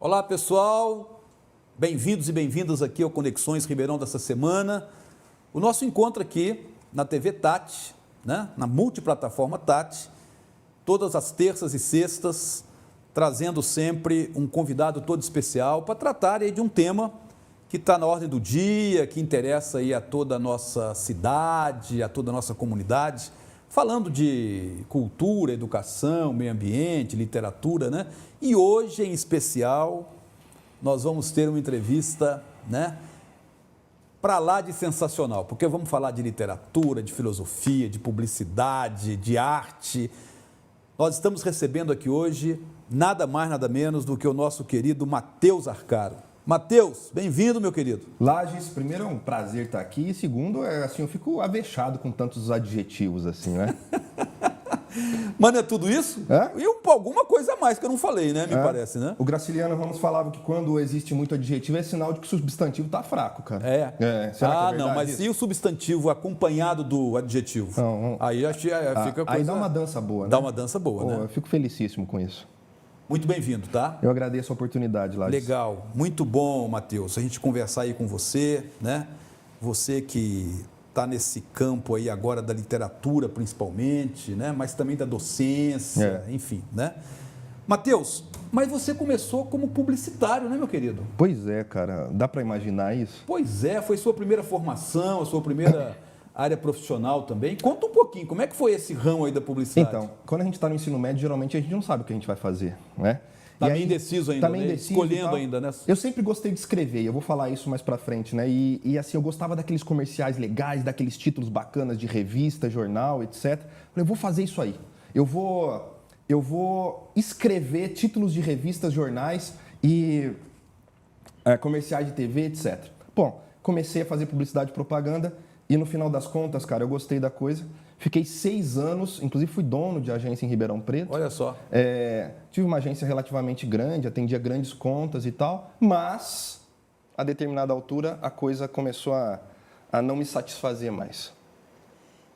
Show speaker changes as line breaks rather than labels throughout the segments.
Olá, pessoal. Bem-vindos e bem-vindas aqui ao Conexões Ribeirão dessa semana. O nosso encontro aqui na TV Tati, né? Na multiplataforma Tati, todas as terças e sextas, trazendo sempre um convidado todo especial para tratar aí de um tema que está na ordem do dia, que interessa aí a toda a nossa cidade, a toda a nossa comunidade, falando de cultura, educação, meio ambiente, literatura, né? E hoje, em especial, nós vamos ter uma entrevista, né? Para lá de sensacional, porque vamos falar de literatura, de filosofia, de publicidade, de arte. Nós estamos recebendo aqui hoje nada mais, nada menos do que o nosso querido Matheus Arcaro. Matheus, bem-vindo, meu querido.
Lages, primeiro é um prazer estar aqui e segundo, assim, eu fico avexado com tantos adjetivos assim, né?
Mas não é tudo isso?
É?
E alguma coisa a mais que eu não falei, né? Me parece, né?
O Graciliano Ramos falava que quando existe muito adjetivo é sinal de que o substantivo está fraco, cara.
É?
Será que é verdade
não, mas
isso?
e o substantivo acompanhado do adjetivo?
Não.
Aí fica coisa...
Aí dá uma dança boa, né?
Dá uma dança boa,
Pô,
né?
Eu fico felicíssimo com isso.
Muito bem-vindo, tá?
Eu agradeço a oportunidade, Lages.
Legal, muito bom, Matheus, a gente conversar aí com você, né? Você que está nesse campo aí agora da literatura, principalmente, né? Mas também da docência, enfim, né? Matheus, mas você começou como publicitário, né, meu querido?
Pois é, cara. Dá para imaginar isso?
Pois é, foi sua primeira formação, a sua primeira área profissional também. Conta um pouquinho, como é que foi esse ramo aí da publicidade?
Então, quando a gente está no ensino médio, geralmente a gente não sabe o que a gente vai fazer, né?
Tá meio indeciso ainda, né? Escolhendo ainda, né?
Eu sempre gostei de escrever, eu vou falar isso mais pra frente, né? E assim, eu gostava daqueles comerciais legais, daqueles títulos bacanas de revista, jornal, etc. Falei, eu vou fazer isso aí. Eu vou escrever títulos de revistas, jornais e comerciais de TV, etc. Bom, comecei a fazer publicidade e propaganda e no final das contas, cara, eu gostei da coisa. Fiquei 6 anos, inclusive fui dono de agência em Ribeirão Preto.
Olha só.
Tive uma agência relativamente grande, atendia grandes contas e tal, mas a determinada altura a coisa começou a não me satisfazer mais.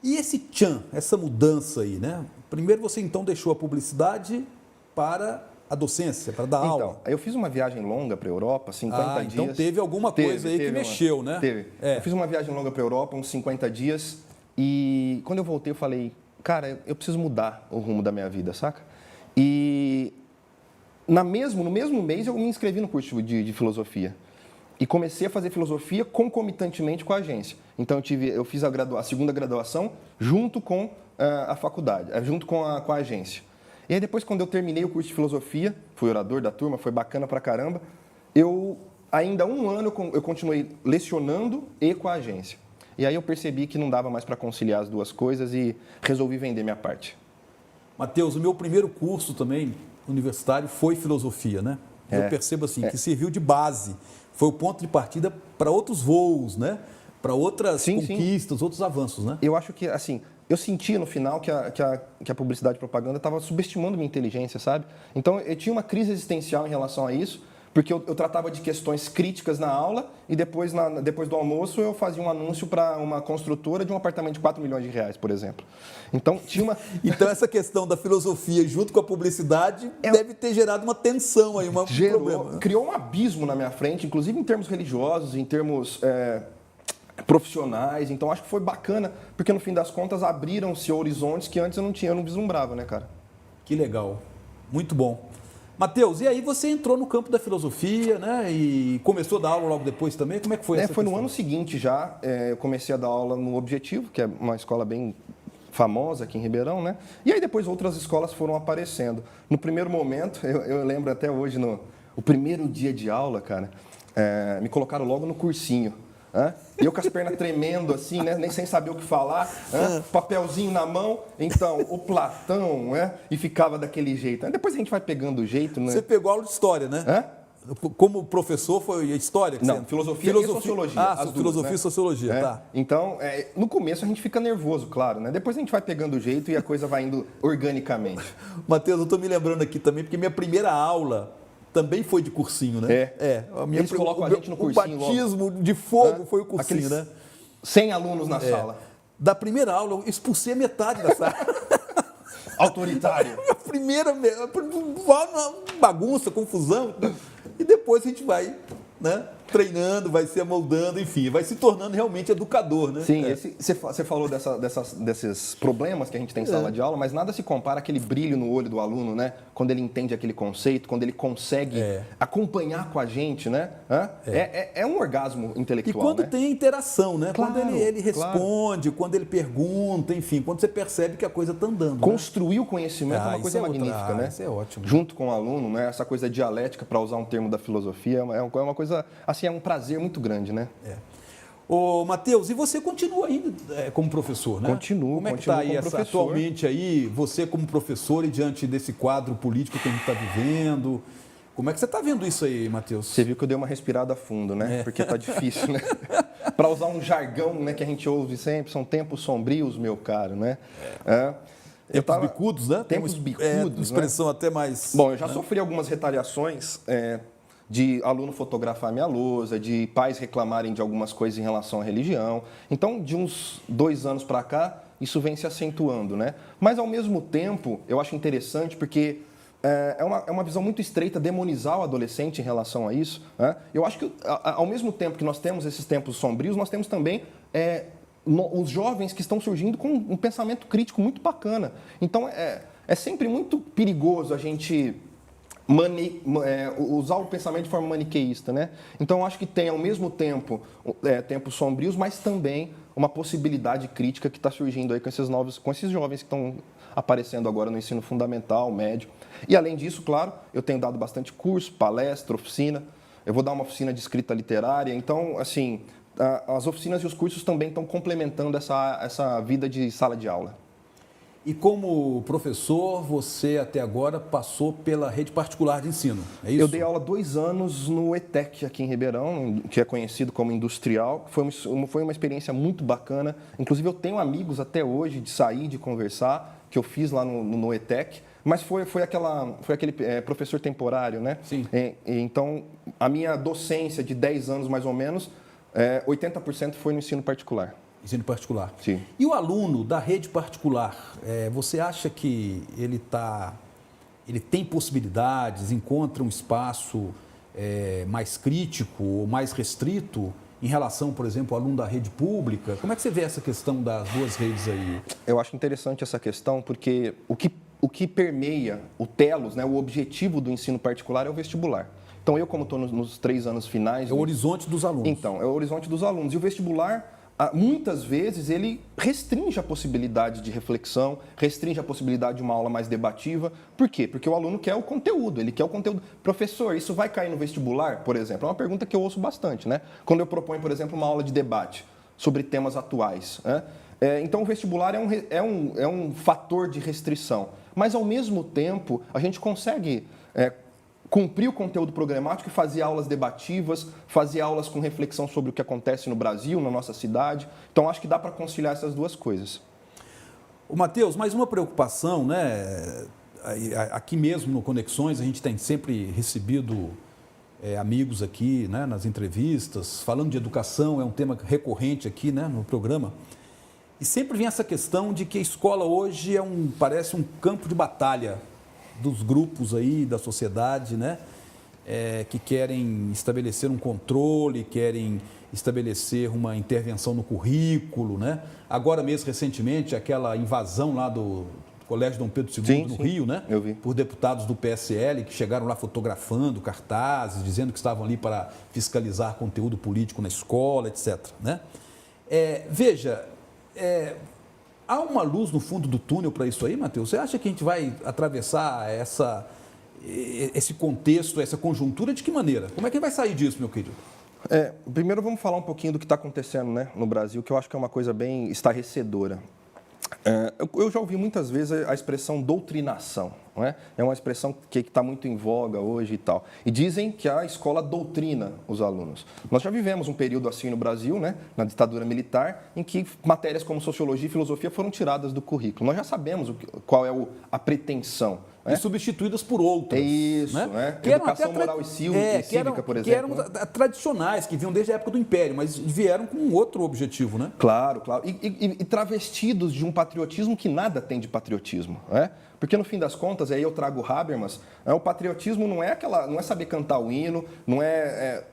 E esse tchan, essa mudança aí, né? Primeiro você então deixou a publicidade para a docência, para dar aula.
Então, eu fiz uma viagem longa para a Europa, 50 dias.
Então teve alguma coisa aí que mexeu, né?
Teve. Eu fiz uma viagem longa para a Europa, uns 50 dias, e quando eu voltei eu falei, cara, eu preciso mudar o rumo da minha vida, saca? E no mesmo mês eu me inscrevi no curso de filosofia. E comecei a fazer filosofia concomitantemente com a agência. Então eu fiz a segunda graduação junto com a faculdade, junto com a agência. E aí depois, quando eu terminei o curso de filosofia, fui orador da turma, foi bacana pra caramba, ainda um ano eu continuei lecionando e com a agência. E aí eu percebi que não dava mais para conciliar as duas coisas e resolvi vender minha parte.
Matheus, o meu primeiro curso também universitário foi filosofia, né? Eu percebo assim, que serviu de base. Foi o ponto de partida para outros voos, né? Para outras conquistas, outros avanços, né?
Eu acho que, assim, eu sentia no final que a publicidade e propaganda estava subestimando minha inteligência, sabe? Então, eu tinha uma crise existencial em relação a isso, porque eu tratava de questões críticas na aula e depois do almoço eu fazia um anúncio para uma construtora de um apartamento de 4 milhões de reais, por exemplo. Então, tinha uma...
Então, essa questão da filosofia junto com a publicidade deve ter gerado uma tensão aí, um problema.
Criou um abismo na minha frente, inclusive em termos religiosos, em termos profissionais. Então, acho que foi bacana, porque no fim das contas abriram-se horizontes que antes eu não vislumbrava, né, cara?
Que legal. Muito bom. Matheus, e aí você entrou no campo da filosofia, né? E começou a dar aula logo depois também? Como é que foi essa
Foi
questão?
no ano seguinte já, eu comecei a dar aula no Objetivo, que é uma escola bem famosa aqui em Ribeirão, né? E aí depois outras escolas foram aparecendo. No primeiro momento, eu lembro até hoje, o primeiro dia de aula, cara, me colocaram logo no cursinho. E eu com as pernas tremendo assim, né? Nem sem saber o que falar, papelzinho na mão, então, o Platão, né? E ficava daquele jeito. Depois a gente vai pegando o jeito, né?
Você pegou aula de história, né? Como professor, foi a história que
Não,
você...
filosofia e sociologia.
Filosofia e sociologia, tá.
Então, no começo a gente fica nervoso, claro, né? Depois a gente vai pegando o jeito e a coisa vai indo organicamente.
Matheus, eu estou me lembrando aqui também, porque minha primeira aula também foi de cursinho, né?
Eles colocam a gente no cursinho.
O batismo de fogo foi o cursinho, né?
100 alunos na sala.
Da primeira aula, eu expulsei a metade da sala.
Autoritário.
A primeira bagunça, confusão. E depois a gente vai, né, treinando, vai se amoldando, enfim, vai se tornando realmente educador, né?
Sim, você falou desses problemas que a gente tem em sala de aula, mas nada se compara àquele brilho no olho do aluno, né? Quando ele entende aquele conceito, quando ele consegue acompanhar com a gente, né? É um orgasmo intelectual,
e quando
né?
tem interação, né?
Claro,
quando ele responde, quando ele pergunta, enfim, quando você percebe que a coisa está andando.
Construir o conhecimento é uma coisa
isso
magnífica, né?
Isso é ótimo.
Junto com o aluno, né? Essa coisa dialética, para usar um termo da filosofia, é uma coisa, assim, é um prazer muito grande, né?
Ô, Matheus, e você continua ainda como professor, né?
Continuo.
Como é que está aí atualmente aí, você como professor e diante desse quadro político que a gente está vivendo? Como é que você está vendo isso aí, Matheus?
Você viu que eu dei uma respirada fundo, né? Porque tá difícil, né? Para usar um jargão, né, que a gente ouve sempre, são tempos sombrios, meu caro, né?
Tempos bicudos, né?
Tempos bicudos,
uma expressão até mais...
Bom, eu já sofri algumas retaliações de aluno fotografar minha lousa, de pais reclamarem de algumas coisas em relação à religião. Então, de uns 2 anos para cá, isso vem se acentuando, né? Mas, ao mesmo tempo, eu acho interessante porque é uma visão muito estreita demonizar o adolescente em relação a isso, né? Eu acho que, ao mesmo tempo que nós temos esses tempos sombrios, nós temos também os jovens que estão surgindo com um pensamento crítico muito bacana. Então, é sempre muito perigoso a gente usar o pensamento de forma maniqueísta, né? Então, eu acho que tem, ao mesmo tempo, tempos sombrios, mas também uma possibilidade crítica que está surgindo aí com esses jovens que estão aparecendo agora no ensino fundamental, médio. E, além disso, claro, eu tenho dado bastante curso, palestra, oficina. Eu vou dar uma oficina de escrita literária. Então, assim, as oficinas e os cursos também estão complementando essa vida de sala de aula.
E como professor, você até agora passou pela rede particular de ensino, é isso?
Eu dei aula 2 anos no ETEC aqui em Ribeirão, que é conhecido como industrial. Foi uma experiência muito bacana. Inclusive, eu tenho amigos até hoje de sair, de conversar, que eu fiz lá no ETEC. Mas foi aquele professor temporário, né?
Sim.
Então, a minha docência de 10 anos, mais ou menos, 80% foi no ensino particular.
Ensino particular.
Sim.
E o aluno da rede particular, você acha que ele tem possibilidades, encontra um espaço mais crítico ou mais restrito em relação, por exemplo, ao aluno da rede pública? Como é que você vê essa questão das duas redes aí?
Eu acho interessante essa questão porque o que permeia o telos, né, o objetivo do ensino particular é o vestibular. Então, eu, como estou nos 3 anos finais...
É o horizonte dos alunos.
Então, é o horizonte dos alunos. E o vestibular, muitas vezes, ele restringe a possibilidade de reflexão, restringe a possibilidade de uma aula mais debativa. Por quê? Porque o aluno quer o conteúdo, ele quer o conteúdo. Professor, isso vai cair no vestibular, por exemplo? É uma pergunta que eu ouço bastante, né? Quando eu proponho, por exemplo, uma aula de debate sobre temas atuais, né? Então, o vestibular é um fator de restrição. Mas, ao mesmo tempo, a gente consegue cumprir o conteúdo programático e fazer aulas debativas, fazer aulas com reflexão sobre o que acontece no Brasil, na nossa cidade. Então, acho que dá para conciliar essas duas coisas.
Ô, Matheus, mais uma preocupação, né? Aqui mesmo no Conexões, a gente tem sempre recebido amigos aqui, né, nas entrevistas, falando de educação, é um tema recorrente aqui, né, no programa. E sempre vem essa questão de que a escola hoje parece um campo de batalha dos grupos aí, da sociedade, né? Que querem estabelecer um controle, querem estabelecer uma intervenção no currículo, né? Agora mesmo, recentemente, aquela invasão lá do Colégio Dom Pedro II no Rio, né?
Eu vi.
Por deputados do PSL que chegaram lá fotografando cartazes, dizendo que estavam ali para fiscalizar conteúdo político na escola, etc., né? Veja... há uma luz no fundo do túnel para isso aí, Matheus? Você acha que a gente vai atravessar esse contexto, essa conjuntura de que maneira? Como é que vai sair disso, meu querido?
Primeiro vamos falar um pouquinho do que está acontecendo, né, no Brasil, que eu acho que é uma coisa bem estarrecedora. Eu já ouvi muitas vezes a expressão doutrinação, não é? É uma expressão que está muito em voga hoje e tal. E dizem que a escola doutrina os alunos. Nós já vivemos um período assim no Brasil, né, na ditadura militar, em que matérias como sociologia e filosofia foram tiradas do currículo. Nós já sabemos qual é a pretensão
e substituídas por outras.
Isso,
né?
Que educação moral e cívica, por exemplo.
Que eram tradicionais, que vinham desde a época do Império, mas vieram com outro objetivo, né?
Claro, claro. E travestidos de um patriotismo que nada tem de patriotismo, né? Porque no fim das contas, aí eu trago o Habermas, o patriotismo não é saber cantar o hino, não é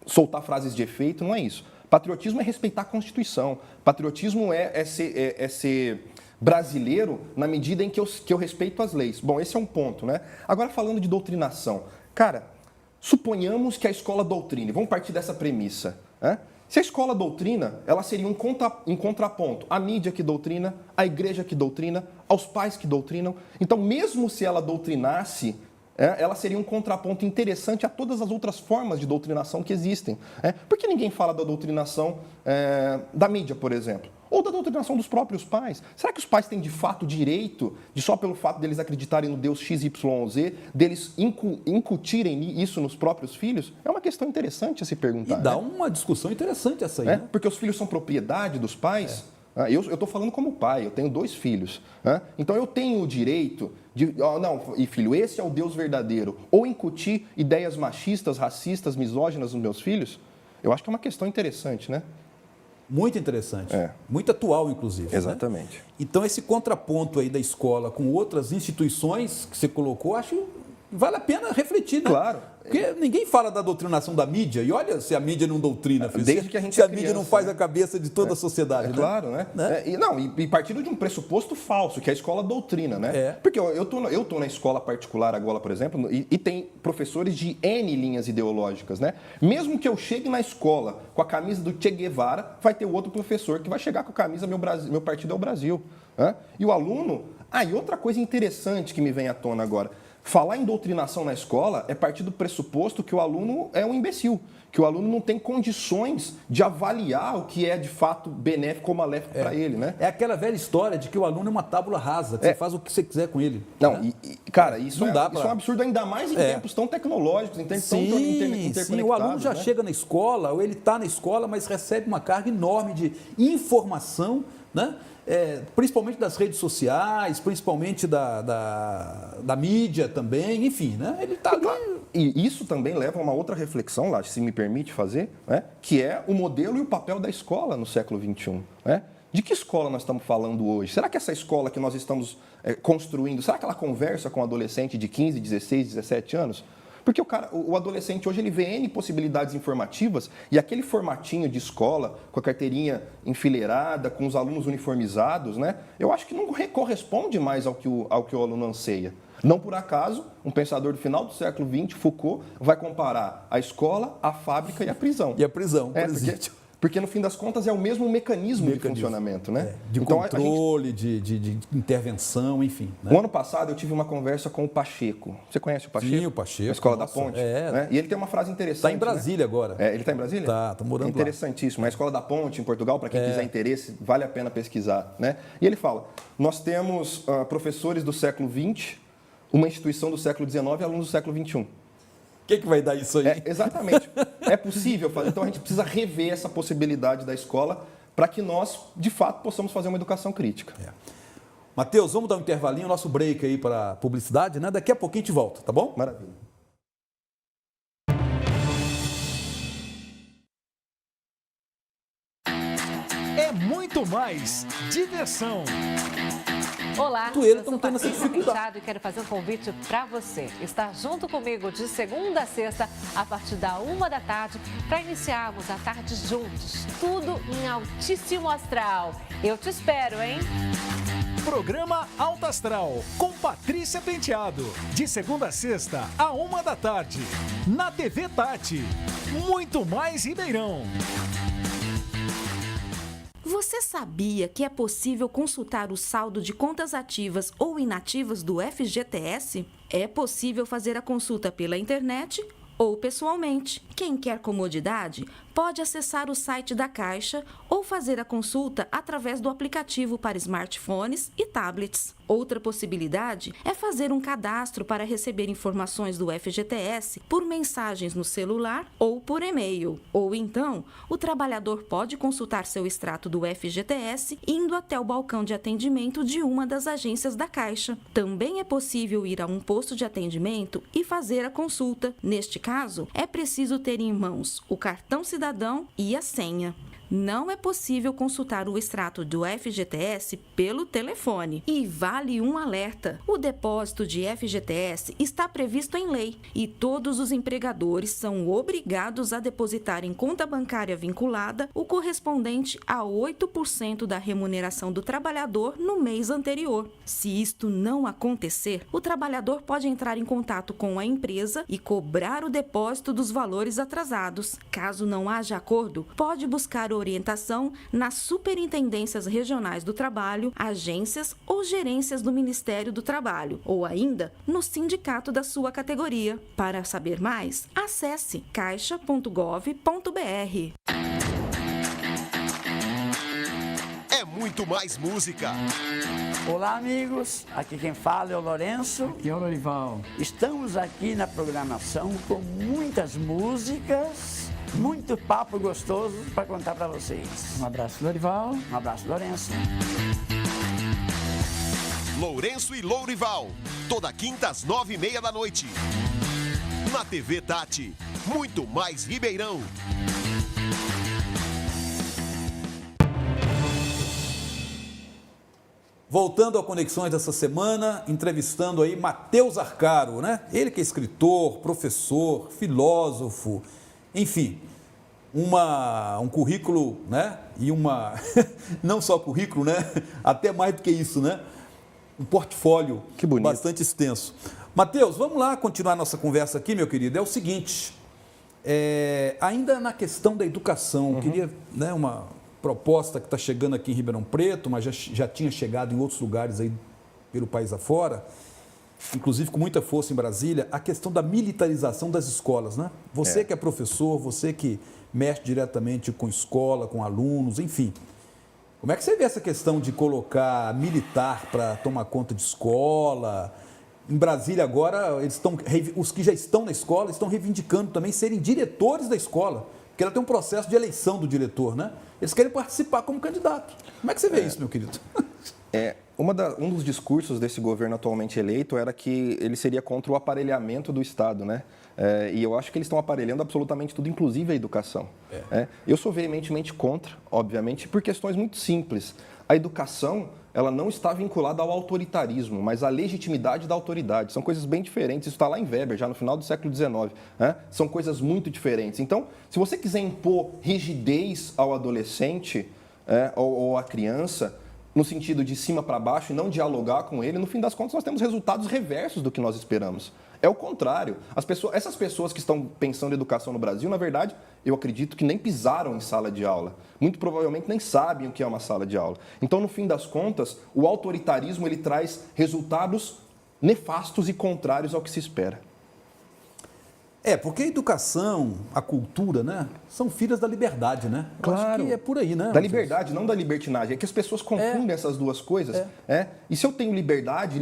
soltar frases de efeito, não é isso. Patriotismo é respeitar a Constituição. Patriotismo é ser brasileiro na medida em que eu respeito as leis. Bom, esse é um ponto, né? Agora, falando de doutrinação. Cara, suponhamos que a escola doutrine. Vamos partir dessa premissa, né? Se a escola doutrina, ela seria um contraponto à mídia que doutrina, à igreja que doutrina, aos pais que doutrinam. Então, mesmo se ela doutrinasse, ela seria um contraponto interessante a todas as outras formas de doutrinação que existem. Por que ninguém fala da doutrinação da mídia, por exemplo? Ou da doutrinação dos próprios pais? Será que os pais têm de fato direito, de só pelo fato deles acreditarem no Deus XYZ, deles incutirem isso nos próprios filhos? É uma questão interessante a se perguntar.
E dá uma discussão interessante essa aí, né?
Porque os filhos são propriedade dos pais. Eu estou falando como pai, eu tenho 2 filhos. Então eu tenho o direito de... e filho, esse é o Deus verdadeiro. Ou incutir ideias machistas, racistas, misóginas nos meus filhos? Eu acho que é uma questão interessante, né?
Muito interessante. Muito atual, inclusive.
Exatamente.
Né? Então, esse contraponto aí da escola com outras instituições que você colocou, acho que vale a pena refletir, né?
Claro.
Porque ninguém fala da doutrinação da mídia, e olha se a mídia não doutrina, filho.
Desde que a gente
se a mídia não faz a cabeça de toda a sociedade, né?
Claro, né? E partindo de um pressuposto falso, que é a escola doutrina, né? Porque eu tô na escola particular agora, por exemplo, e tem professores de N linhas ideológicas, né? Mesmo que eu chegue na escola com a camisa do Che Guevara, vai ter outro professor que vai chegar com a camisa meu partido é o Brasil. E o aluno... e outra coisa interessante que me vem à tona agora... Falar em doutrinação na escola é partir do pressuposto que o aluno é um imbecil, que o aluno não tem condições de avaliar o que é de fato benéfico ou maléfico para ele, né?
É aquela velha história de que o aluno é uma tábua rasa, que você faz o que você quiser com ele.
Não,
né?
Cara, isso é um absurdo, ainda mais em tempos tão tecnológicos, em tempos tão interconectados.
Sim, o aluno já chega na escola, ou ele está na escola, mas recebe uma carga enorme de informação, né? Principalmente das redes sociais, principalmente da mídia também, enfim, né? Ele está ali.
E isso também leva a uma outra reflexão, lá, se me permite fazer, né? Que é o modelo e o papel da escola no século XXI. Né? De que escola nós estamos falando hoje? Será que essa escola que nós estamos construindo, será que ela conversa com um adolescente de 15, 16, 17 anos? Porque o adolescente hoje ele vê N possibilidades informativas e aquele formatinho de escola, com a carteirinha enfileirada, com os alunos uniformizados, né? Eu acho que não corresponde mais ao que o aluno anseia. Não por acaso, um pensador do final do século XX, Foucault, vai comparar a escola, a fábrica e a prisão.
E a prisão, presídio.
Porque, no fim das contas, é o mesmo mecanismo de funcionamento, né?
De controle, de intervenção, enfim. Né?
O ano passado, eu tive uma conversa com o Pacheco. Você conhece o Pacheco?
Sim, o Pacheco.
A Escola da Ponte. Né? E ele tem uma frase interessante.
Está em Brasília, né? Agora.
Ele está em Brasília?
Está morando lá.
Interessantíssimo. A Escola da Ponte, em Portugal, para quem quiser interesse, vale a pena pesquisar. Né? E ele fala, nós temos professores do século XX, uma instituição do século XIX e alunos do século XXI.
O que vai dar isso aí?
Exatamente. É possível fazer. Então, a gente precisa rever essa possibilidade da escola para que nós, de fato, possamos fazer uma educação crítica.
Matheus, vamos dar um intervalinho, nosso break aí para publicidade, né? Daqui a pouquinho a gente volta, tá bom?
Maravilha.
É muito mais diversão.
Olá,
eu
sou
tendo essa
Patrícia
dificuldade.
Penteado e quero fazer um convite para você. Estar junto comigo de segunda a sexta, a partir da 13h, para iniciarmos a tarde juntos. Tudo em altíssimo astral. Eu te espero, hein?
Programa Alto Astral, com Patrícia Penteado. De segunda a sexta, à 13h. Na TV Tati. Muito mais Ribeirão.
Você sabia que é possível consultar o saldo de contas ativas ou inativas do FGTS? É possível fazer a consulta pela internet ou pessoalmente. Quem quer comodidade, pode acessar o site da Caixa ou fazer a consulta através do aplicativo para smartphones e tablets. Outra possibilidade é fazer um cadastro para receber informações do FGTS por mensagens no celular ou por e-mail. Ou então, o trabalhador pode consultar seu extrato do FGTS indo até o balcão de atendimento de uma das agências da Caixa. Também é possível ir a um posto de atendimento e fazer a consulta. Neste caso, é preciso ter em mãos o cartão cidadão e a senha. Não é possível consultar o extrato do FGTS pelo telefone. E vale um alerta: o depósito de FGTS está previsto em lei e todos os empregadores são obrigados a depositar em conta bancária vinculada o correspondente a 8% da remuneração do trabalhador no mês anterior. Se isto não acontecer, o trabalhador pode entrar em contato com a empresa e cobrar o depósito dos valores atrasados. Caso não haja acordo, pode buscar orientação nas superintendências regionais do trabalho, agências ou gerências do Ministério do Trabalho, ou ainda no sindicato da sua categoria. Para saber mais, acesse caixa.gov.br.
É muito mais música.
Olá, amigos. Aqui quem fala é o Lourenço.
Aqui é o Lorival.
Estamos aqui na programação com muitas músicas, muito papo gostoso para contar para vocês.
Um abraço, Lorival.
Um abraço, Lourenço.
Lourenço e Lourival, toda quinta às 9h30 da noite. Na TV Tati, muito mais Ribeirão.
Voltando a Conexões dessa semana, entrevistando aí Matheus Arcaro, né? Ele que é escritor, professor, filósofo, enfim, um currículo, né? E uma, não só currículo, né? Até mais do que isso, né? Um portfólio bastante extenso. Matheus, vamos lá continuar nossa conversa aqui, meu querido. É o seguinte, ainda na questão da educação, queria, né, uma proposta que está chegando aqui em Ribeirão Preto, mas já tinha chegado em outros lugares aí pelo país afora, inclusive com muita força em Brasília, a questão da militarização das escolas, né? Você que é professor, você que mexe diretamente com escola, com alunos, enfim. Como é que você vê essa questão de colocar militar para tomar conta de escola? Em Brasília agora, os que já estão na escola estão reivindicando também serem diretores da escola, porque ela tem um processo de eleição do diretor, né? Eles querem participar como candidato. Como é que você vê isso, meu querido?
Um dos discursos desse governo atualmente eleito era que ele seria contra o aparelhamento do Estado, né? E eu acho que eles estão aparelhando absolutamente tudo, inclusive a educação. Eu sou veementemente contra, obviamente, por questões muito simples. A educação, ela não está vinculada ao autoritarismo, mas à legitimidade da autoridade. São coisas bem diferentes. Isso está lá em Weber, já no final do século XIX. São coisas muito diferentes. Então, se você quiser impor rigidez ao adolescente ou à criança, no sentido de cima para baixo e não dialogar com ele, no fim das contas nós temos resultados reversos do que nós esperamos. É o contrário. Essas pessoas que estão pensando em educação no Brasil, na verdade, eu acredito que nem pisaram em sala de aula. Muito provavelmente nem sabem o que é uma sala de aula. Então, no fim das contas, o autoritarismo ele traz resultados nefastos e contrários ao que se espera.
Porque a educação, a cultura, né, são filhas da liberdade, né? Eu acho que é por aí, né?
Da liberdade, não da libertinagem. É que as pessoas confundem essas duas coisas. E se eu tenho liberdade,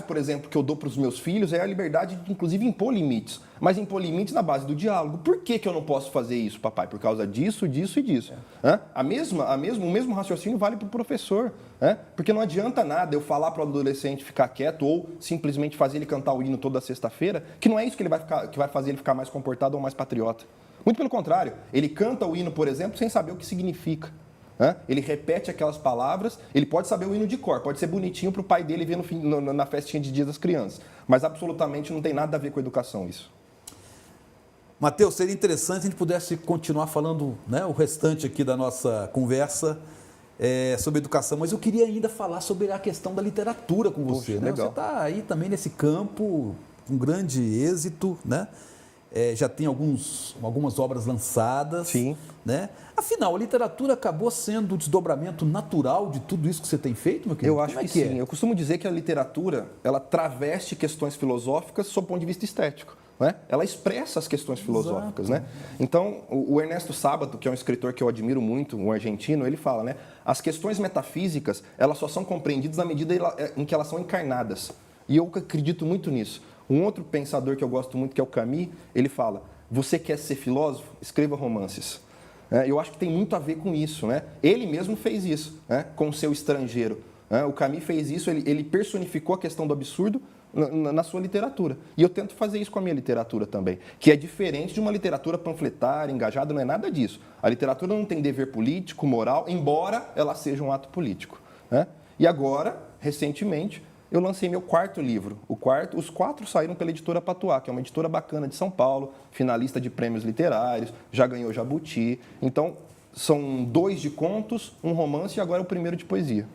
por exemplo, que eu dou para os meus filhos, é a liberdade de, inclusive, impor limites. Mas impor limites na base do diálogo. Por que eu não posso fazer isso, papai? Por causa disso, disso e disso. O mesmo raciocínio vale para o professor. Porque não adianta nada eu falar para o adolescente ficar quieto ou simplesmente fazer ele cantar o hino toda sexta-feira, que não é isso que vai fazer ele ficar mais comportado ou mais patriota. Muito pelo contrário, ele canta o hino, por exemplo, sem saber o que significa. Ele repete aquelas palavras, ele pode saber o hino de cor, pode ser bonitinho para o pai dele ver na festinha de Dia das Crianças, mas absolutamente não tem nada a ver com a educação isso.
Matheus, seria interessante se a gente pudesse continuar falando, né, o restante aqui da nossa conversa sobre educação, mas eu queria ainda falar sobre a questão da literatura com você.
Poxa,
né?
legal.
Você está aí também nesse campo, com grande êxito, né? Já tem algumas obras lançadas.
Sim.
Né? Afinal, a literatura acabou sendo o desdobramento natural de tudo isso que você tem feito, meu querido?
Eu acho que sim. Eu costumo dizer que a literatura, ela traveste questões filosóficas sob o ponto de vista estético. né? Ela expressa as questões filosóficas, né? Então, o Ernesto Sábato, que é um escritor que eu admiro muito, um argentino, ele fala, né? As questões metafísicas, elas só são compreendidas na medida em que elas são encarnadas. E eu acredito muito nisso. Um outro pensador que eu gosto muito, que é o Camus, ele fala, você quer ser filósofo? Escreva romances. Eu acho que tem muito a ver com isso, né? Ele mesmo fez isso, né? Com o Seu Estrangeiro. O Camus fez isso, ele personificou a questão do absurdo na sua literatura. E eu tento fazer isso com a minha literatura também, que é diferente de uma literatura panfletária, engajada, não é nada disso. A literatura não tem dever político, moral, embora ela seja um ato político, né? E agora, recentemente, eu lancei meu 4º livro. Os 4 saíram pela editora Patuá, que é uma editora bacana de São Paulo, finalista de prêmios literários, já ganhou Jabuti. Então, são 2 de contos, um romance e agora o primeiro de poesia.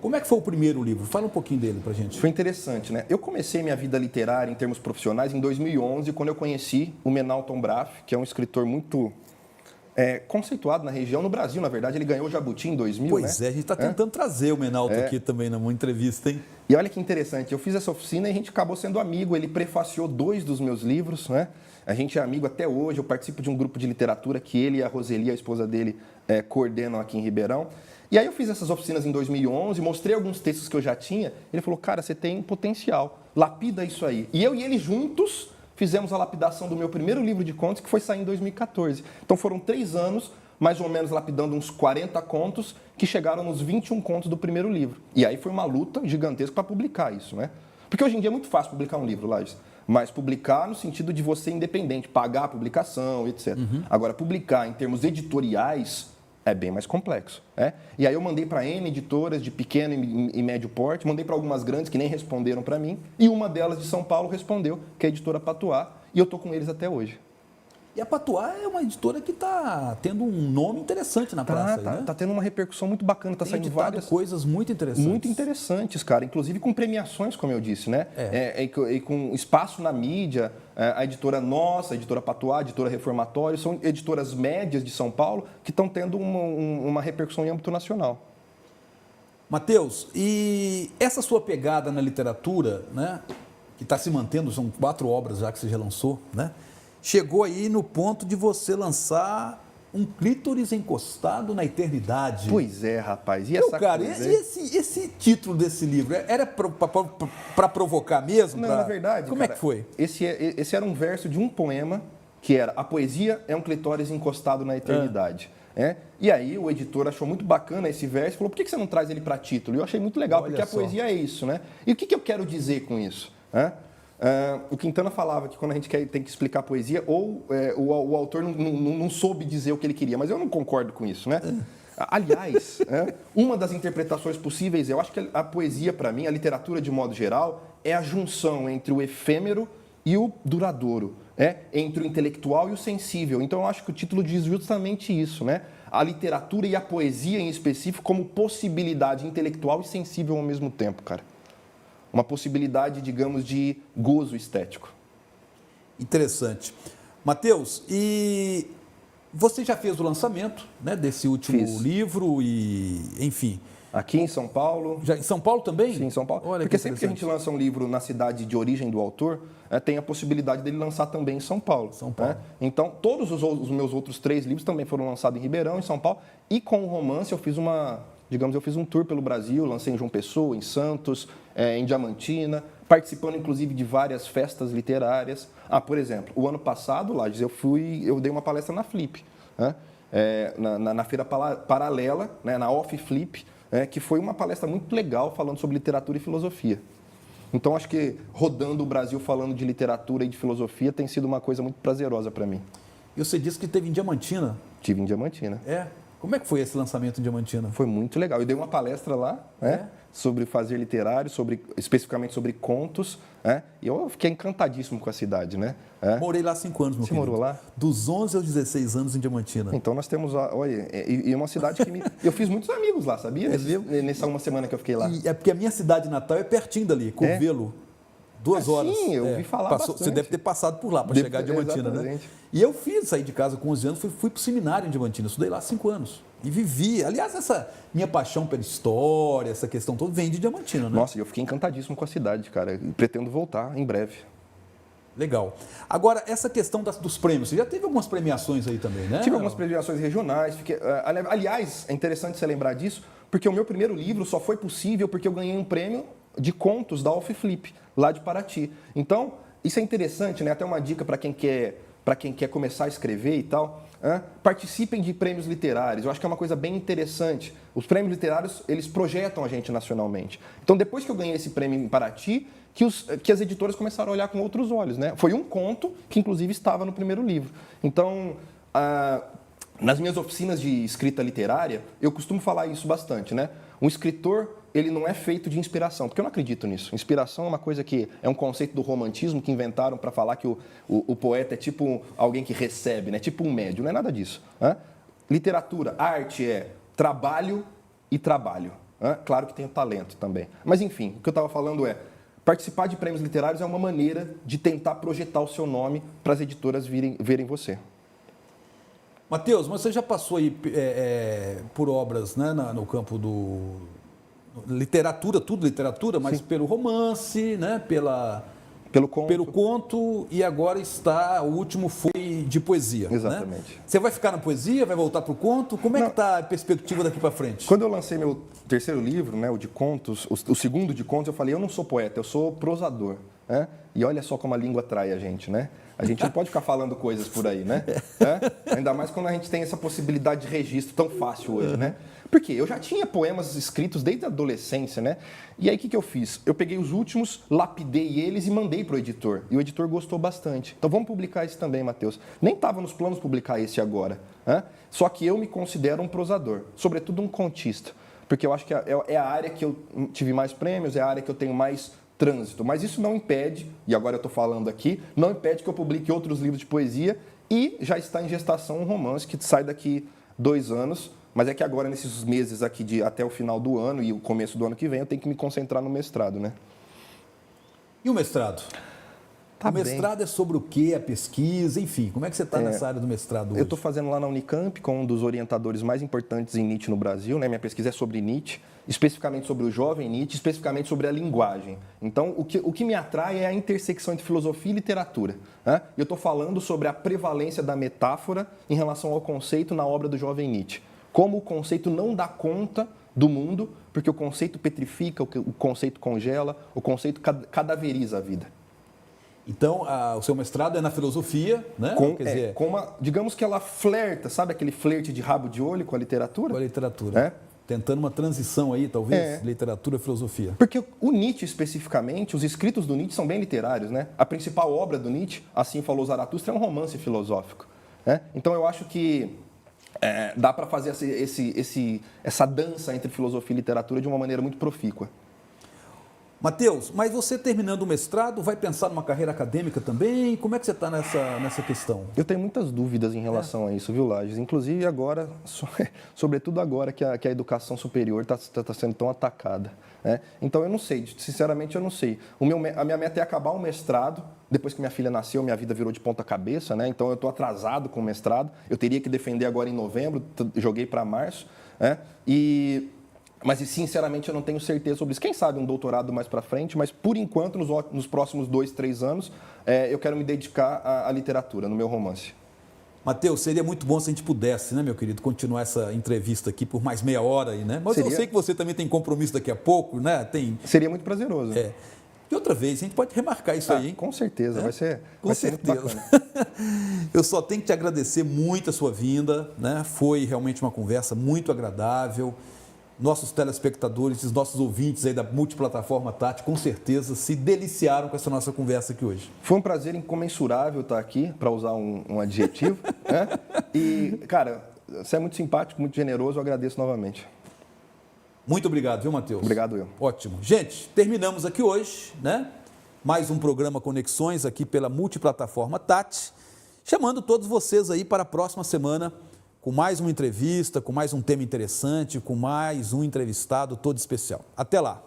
Como é que foi o primeiro livro? Fala um pouquinho dele pra gente.
Foi interessante, né? Eu comecei minha vida literária em termos profissionais em 2011, quando eu conheci o Menalton Braff, que é um escritor muito conceituado na região, no Brasil, na verdade. Ele ganhou o Jabuti em 2000,
Pois
né?
a gente está tentando trazer o Menalton aqui também numa entrevista, hein?
E olha que interessante, eu fiz essa oficina e a gente acabou sendo amigo. Ele prefaciou 2 dos meus livros, né? A gente é amigo até hoje, eu participo de um grupo de literatura que ele e a Roseli, a esposa dele, coordenam aqui em Ribeirão. E aí eu fiz essas oficinas em 2011, mostrei alguns textos que eu já tinha. Ele falou, cara, você tem potencial, lapida isso aí. E eu e ele juntos fizemos a lapidação do meu primeiro livro de contos, que foi sair em 2014. Então foram 3 anos, mais ou menos lapidando uns 40 contos, que chegaram nos 21 contos do primeiro livro. E aí foi uma luta gigantesca para publicar isso, né? Porque hoje em dia é muito fácil publicar um livro, Lages. Mas publicar no sentido de você independente, pagar a publicação, etc. Agora, publicar em termos editoriais é bem mais complexo, né? E aí eu mandei para N editoras de pequeno e médio porte, mandei para algumas grandes que nem responderam para mim, e uma delas de São Paulo respondeu, que é a editora Patuá, e eu estou com eles até hoje.
E a Patuá é uma editora que está tendo um nome interessante na praça, né?
Tá tendo uma repercussão muito bacana, está saindo várias
coisas muito interessantes.
Muito interessantes, cara, inclusive com premiações, como eu disse, né? E com espaço na mídia. A editora nossa, a editora Patuá, a editora Reformatório, são editoras médias de São Paulo que estão tendo uma repercussão em âmbito nacional.
Matheus, e essa sua pegada na literatura, né, que está se mantendo, são 4 obras já que você já lançou, né? Chegou aí no ponto de você lançar Um Clítoris Encostado na Eternidade.
Pois é, rapaz. E essa
cara,
coisa,
esse título desse livro, era para provocar mesmo?
Não, na verdade,
como
cara,
é que foi?
Esse era um verso de um poema que era: a poesia é um clitóris encostado na eternidade. E aí o editor achou muito bacana esse verso e falou, por que você não traz ele para título? E eu achei muito legal, porque a poesia é isso, né? E o que eu quero dizer com isso? O Quintana falava que quando a gente tem que explicar a poesia, o autor não soube dizer o que ele queria, mas eu não concordo com isso, né? Aliás, uma das interpretações possíveis, eu acho que a poesia, para mim, a literatura de modo geral, é a junção entre o efêmero e o duradouro, entre o intelectual e o sensível. Então, eu acho que o título diz justamente isso, né? A literatura e a poesia, em específico, como possibilidade intelectual e sensível ao mesmo tempo, cara. Uma possibilidade, digamos, de gozo estético.
Interessante. Matheus, e você já fez o lançamento, né, desse último livro e, enfim...
Aqui em São Paulo.
Já em São Paulo também?
Sim, em São Paulo.
Olha,
porque sempre que a gente lança um livro na cidade de origem do autor, tem a possibilidade dele lançar também em São Paulo. Então, todos os meus outros 3 livros também foram lançados em Ribeirão, em São Paulo. E com o romance eu fiz um tour pelo Brasil, lancei em João Pessoa, em Santos, em Diamantina, participando inclusive de várias festas literárias. Por exemplo, o ano passado, Lages, eu dei uma palestra na Flip, na Feira Paralela, né, na Off Flip, que foi uma palestra muito legal falando sobre literatura e filosofia. Então, acho que rodando o Brasil falando de literatura e de filosofia tem sido uma coisa muito prazerosa para mim.
E você disse que teve em Diamantina?
Tive em Diamantina.
Como é que foi esse lançamento em Diamantina?
Foi muito legal. Eu dei uma palestra lá, sobre fazer literário, especificamente sobre contos, e eu fiquei encantadíssimo com a cidade, né?
Morei lá 5 anos, meu querido.
Você morou lá?
Dos 11 aos 16 anos em Diamantina.
Então nós temos, olha, e uma cidade que eu fiz muitos amigos lá, sabia? Nessa uma semana que eu fiquei lá.
É porque a minha cidade natal é pertinho dali, Curvelo. 2 horas.
Sim, eu ouvi falar bastante.
Você deve ter passado por lá para chegar em Diamantina, né? E eu saí de casa com 11 anos, fui para o seminário em Diamantina, estudei lá 5 anos. E vivi. Aliás, essa minha paixão pela história, essa questão toda, vem de Diamantina, né?
Nossa, eu fiquei encantadíssimo com a cidade, cara. E pretendo voltar em breve.
Legal. Agora, essa questão dos prêmios, você já teve algumas premiações aí também, né?
Tive algumas premiações regionais. Aliás, é interessante você lembrar disso, porque o meu primeiro livro só foi possível porque eu ganhei um prêmio de contos da Off Flip, lá de Paraty. Então, isso é interessante, né? Até uma dica para quem quer começar a escrever e tal. Participem de prêmios literários. Eu acho que é uma coisa bem interessante. Os prêmios literários, eles projetam a gente nacionalmente. Então, depois que eu ganhei esse prêmio em Paraty, que as editoras começaram a olhar com outros olhos, né? Foi um conto que, inclusive, estava no primeiro livro. Então, nas minhas oficinas de escrita literária, eu costumo falar isso bastante, né? Um escritor, ele não é feito de inspiração, porque eu não acredito nisso. Inspiração é uma coisa que é um conceito do romantismo que inventaram para falar que o poeta é tipo alguém que recebe, né? Tipo um médium, não é nada disso. Literatura, arte é trabalho e trabalho. Claro que tem o talento também. Mas, enfim, o que eu estava falando é, participar de prêmios literários é uma maneira de tentar projetar o seu nome para as editoras verem você.
Matheus, mas você já passou aí por obras, né, no campo do literatura, tudo literatura, mas
Sim.
pelo romance, né,
Pelo conto.
pelo conto, e agora o último foi de poesia.
Exatamente.
Né? Você vai ficar na poesia, vai voltar para o conto? Como é que está a perspectiva daqui para frente?
Quando eu lancei meu terceiro livro, né, o de contos, o segundo de contos, eu falei, eu não sou poeta, eu sou prosador. Né? E olha só como a língua atrai a gente, né? A gente não pode ficar falando coisas por aí, né? Ainda mais quando a gente tem essa possibilidade de registro tão fácil hoje, né? Porque eu já tinha poemas escritos desde a adolescência, né? E aí o que eu fiz? Eu peguei os últimos, lapidei eles e mandei para o editor. E o editor gostou bastante. Então vamos publicar esse também, Matheus. Nem estava nos planos publicar esse agora. Só que eu me considero um prosador, sobretudo um contista. Porque eu acho que é a área que eu tive mais prêmios, é a área que eu tenho mais trânsito. Mas isso não impede, e agora eu estou falando aqui, não impede que eu publique outros livros de poesia e já está em gestação um romance que sai daqui 2 anos, mas é que agora, nesses meses aqui até o final do ano e o começo do ano que vem, eu tenho que me concentrar no mestrado, né?
E o mestrado? O mestrado é sobre o quê? A pesquisa, enfim, como é que você está nessa área do mestrado hoje?
Eu estou fazendo lá na Unicamp com um dos orientadores mais importantes em Nietzsche no Brasil, né? Minha pesquisa é sobre Nietzsche, especificamente sobre o jovem Nietzsche, especificamente sobre a linguagem. Então, o que me atrai é a intersecção entre filosofia e literatura. Eu estou falando sobre a prevalência da metáfora em relação ao conceito na obra do jovem Nietzsche. Como o conceito não dá conta do mundo, porque o conceito petrifica, o conceito congela, o conceito cadaveriza a vida.
Então, o seu mestrado é na filosofia, né? Quer dizer,
digamos que ela flerta, sabe aquele flerte de rabo de olho com a literatura?
Com a literatura. Tentando uma transição aí, talvez, literatura e filosofia.
Porque o Nietzsche, especificamente, os escritos do Nietzsche são bem literários, né? A principal obra do Nietzsche, Assim Falou Zaratustra, é um romance filosófico. Então, eu acho que dá para fazer essa dança entre filosofia e literatura de uma maneira muito profícua.
Matheus, mas você terminando o mestrado, vai pensar numa carreira acadêmica também? Como é que você está nessa questão?
Eu tenho muitas dúvidas em relação a isso, viu, Lages? Inclusive agora, sobretudo agora que a educação superior está sendo tão atacada. Então eu não sei, sinceramente eu não sei. A minha meta é acabar o mestrado. Depois que minha filha nasceu, minha vida virou de ponta cabeça, né? Então eu estou atrasado com o mestrado. Eu teria que defender agora em novembro, joguei para março. Mas, sinceramente, eu não tenho certeza sobre isso. Quem sabe um doutorado mais para frente, mas, por enquanto, nos próximos 2, 3 anos, eu quero me dedicar à literatura, no meu romance.
Matheus, seria muito bom se a gente pudesse, né, meu querido, continuar essa entrevista aqui por mais meia hora aí, né? Mas eu sei que você também tem compromisso daqui a pouco, né?
Seria muito prazeroso.
E outra vez, a gente pode remarcar isso aí, hein?
Com certeza, vai ser muito bacana.
Eu só tenho que te agradecer muito a sua vinda, né? Foi realmente uma conversa muito agradável. Nossos telespectadores, os nossos ouvintes aí da multiplataforma Tati, com certeza se deliciaram com essa nossa conversa aqui hoje.
Foi um prazer incomensurável estar aqui, para usar um adjetivo. E, cara, você é muito simpático, muito generoso, eu agradeço novamente.
Muito obrigado, viu, Matheus?
Obrigado eu.
Ótimo. Gente, terminamos aqui hoje, né? Mais um programa Conexões aqui pela multiplataforma Tati, chamando todos vocês aí para a próxima semana com mais uma entrevista, com mais um tema interessante, com mais um entrevistado todo especial. Até lá!